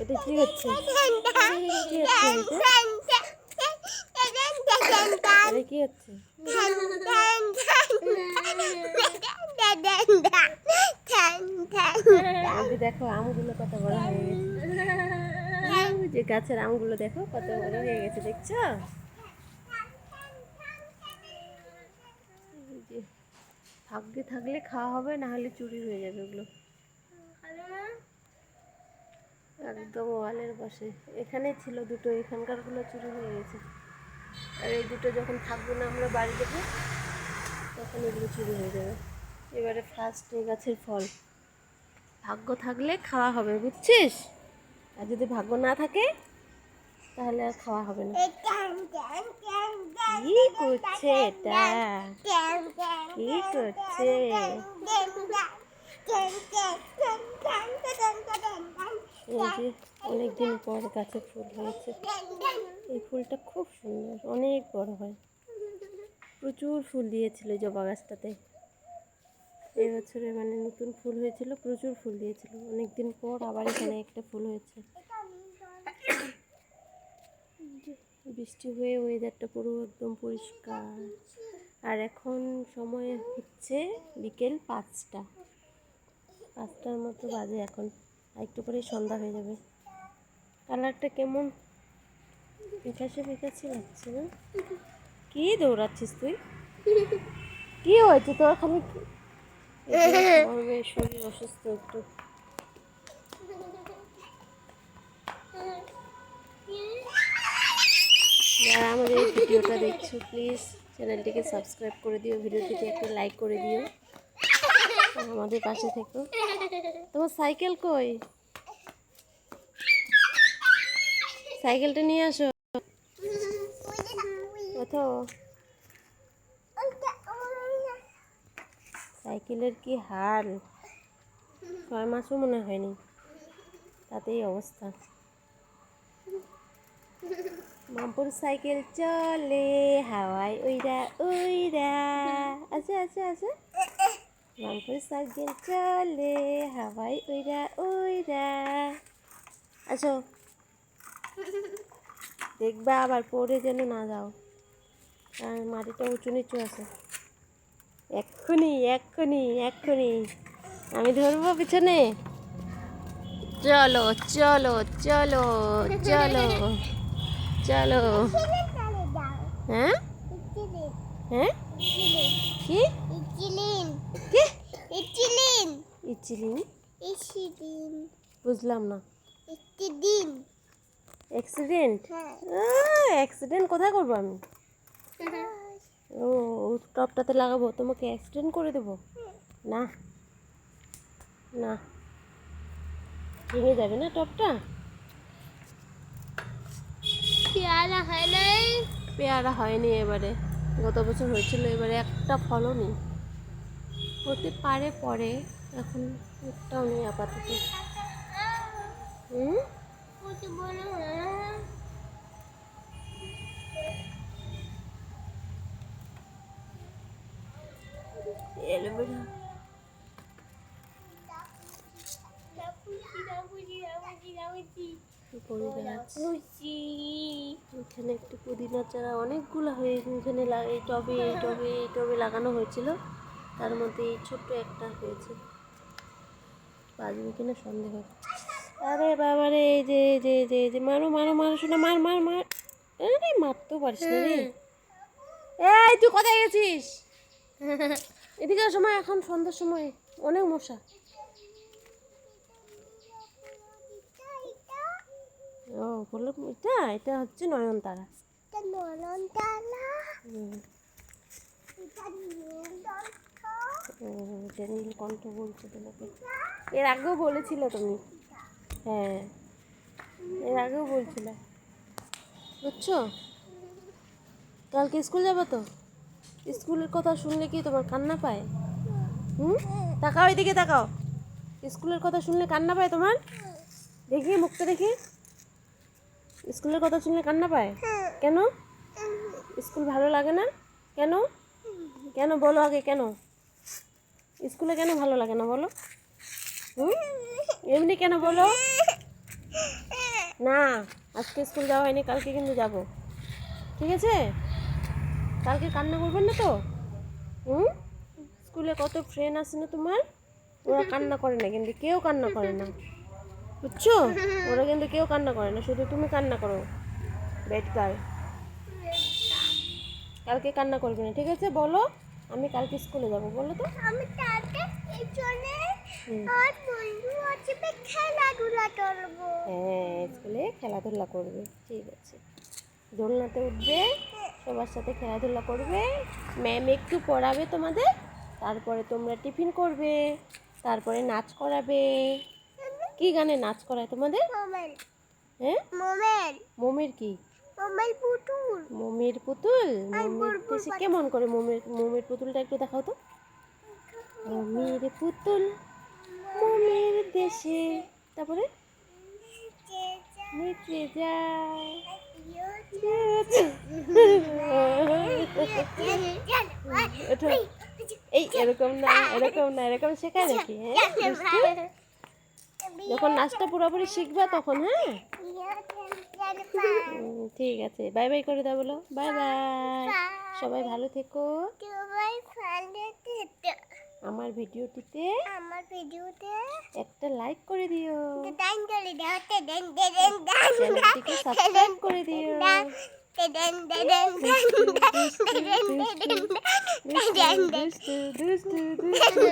এটা কি হচ্ছে? কি হচ্ছে এটা কি হচ্ছে? দেখো আমগুলো কত বড় হয়ে গেছে, যে গাছের আমগুলো দেখো কত বড় হয়ে গেছে, দেখছো? ভাগ্যে থাকলে খাওয়া হবে, না হলে চুরি হয়ে যাবে ওগুলো। একদম ওয়ালের পাশে এখানে ছিল দুটো, এখানকারগুলো চুরি হয়ে গেছে। আর এই দুটো যখন থাকবো না আমরা বাড়ি যাবো তখন এগুলো চুরি হয়ে যাবে। এবারে ফার্স্ট এই গাছের ফল, ভাগ্য থাকলে খাওয়া হবে, বুঝছিস? আর যদি ভাগ্য না থাকে তাহলে আর খাওয়া হবে না। কি করছে এটা? কি করছে? এই যে অনেকদিন পর গাছে ফুল হয়েছে, এই ফুলটা খুব সুন্দর, অনেক বড় হয়, প্রচুর ফুল দিয়েছিল জবা গাছটাতে। এই বছরে মানে নতুন ফুল হয়েছিল, প্রচুর ফুল দিয়েছিল, অনেকদিন পর আবার এখানে একটা ফুল হয়েছে। বৃষ্টি হয়ে ওয়েদারটা পুরো একদম পরিষ্কার। আর এখন সময় হচ্ছে বিকেল 5টার মতো বাজে এখন, আর একটু পরে সন্ধ্যা হয়ে যাবে। কালারটা কেমন ফিকাশে ফিকাশে লাগছে না? কি দৌড়াচ্ছিস তুই? কি হয়েছে তোর? খালি শরীর অসুস্থ একটু। যারা আমাদের এই ভিডিওটা দেখছো প্লিজ চ্যানেলটিকে সাবস্ক্রাইব করে দিও, ভিডিওটিতে একটা লাইক করে দিও, আমাদের পাশে থেকো। তোমার সাইকেল কই? সাইকেলটা নিয়ে আসো। কোথাও সাইকেলের কি হাল, 6 মাসও মনে হয়নি তাতেই অবস্থা। মামপুর সাইকেল চলে হাওয়ায় উইরা উইরা, আচ্ছা আচ্ছা আচ্ছা। মামপুর সাইকেল চলে হাওয়ায় উইরা উইরা, আচ্ছা দেখবা আবার পড়ে যেন না যাও, কারণ মাটিটা উঁচু নিচু আছে। এক্ষুনি এক্ষুনি এক্ষুনি আমি ধরবো পিছনে। চলো চলো চলো চলো চলো। হ্যাঁ হ্যাঁ কি ইচিলিন? বুঝলাম না। অ্যাক্সিডেন্ট? অ্যাক্সিডেন্ট কোথায় করবো আমি? ও টপটাতে লাগাবো, তোমাকে অ্যাক্সিডেন্ট করে দেবো? না না, ভেঙে যাবে না টপটা? পেয়ারা হয় নাই, পেয়ারা হয়নি এবারে, গত বছর হয়েছিল, এবারে একটা ফলও নেই। হতে পারে পরে, এখন একটাও নেই আপাতত। এলোভেরা এখানে একটু পুদিনা চারা অনেকগুলো হয়ে এখানে এই টবে এই টবে এই টবে লাগানো হয়েছিল, তার মধ্যে এই ছোট্ট একটা হয়েছে। বাজবে কিনা সন্দেহ। আরে বাবারে, এই যে এই যে এই যে এই যে মারো মারো মারো শোনা, মার মার মার। আরে মারতেও পারিস না রে। এই তুই কোথায় গেছিস? এদিকে সময়, এখন সন্ধ্যার সময় অনেক মশা। ও বললো এটা, এটা হচ্ছে নয়নতারা। এটা নীলকণ্ঠ বলছো তোমাকে, এর আগেও বলেছিল তুমি। হ্যাঁ এর আগেও বলছিল, বুঝছো? কালকে স্কুল যাবো তো, স্কুলের কথা শুনলে কি তোমার কান্না পায়? তাকাও এদিকে তাকাও, স্কুলের কথা শুনলে কান্না পায় তোমার? দেখি মুখটা দেখি, স্কুলের কথা শুনলে কান্না পায় কেন? স্কুল ভালো লাগে না কেন? কেন বলো আগে, কেন স্কুলে কেন ভালো লাগে না বলো? এমনি কেন বলো? না, আজকে স্কুল যাওয়া হয়নি, কালকে কিন্তু যাব। ঠিক আছে? কালকে কান্না করবেন না তো? হুম? স্কুলে কত ফ্রেন্ড আছে না তোমার? ওরা কান্না করে না, কিন্তু কেউ কান্না করে না, বুঝছো? ওরা কিন্তু কেউ কান্না করে না, শুধু তুমি কান্না করো। Bad girl. কালকে কান্না করবে না, ঠিক আছে? বলো আমি কালকে স্কুলে যাব, বলো তো। আমি তাতে এই চলে আর বন্ধু আছে খেলাধুলা করবো। হ্যাঁ, স্কুলে খেলাধুলা করবে, ঠিক আছে। দোলনাতে উঠবে, সবার সাথে খেলাধুলা করবে, ম্যাম একটু পড়াবে তোমাদের, তারপরে তোমরা টিফিন করবে, তারপরে নাচ করাবে। কি গানে নাচ করায় তোমাদের? মোমেল হ্যাঁ, মোমেল মমির কি? মোমেল পুতুল। মমির পুতুল? আর মমির বুলবুল দেশে কেমন করে মমির পুতুলটা একটু দেখাও তো। মমির পুতুল মমির দেশে, তারপরে নিচে যায়। ওঠো। এই এরকম না, এরকম না, এরকম শেখায় নাকি? হ্যাঁ, দুষ্টু? যখন নাচটা পুরোপুরি শিখবা তখন। হ্যাঁ, ঠিক আছে, বাই বাই করে দাও, বলো বাই বাই। সবাই ভালো থেকো। আমার ভিডিওটিতে একটা লাইক করে দিও, চ্যানেলটিকে সাবস্ক্রাইব করে দিও। দুষ্টু দুষ্টু দুষ্টু দুষ্টু দুষ্টু দুষ্টু।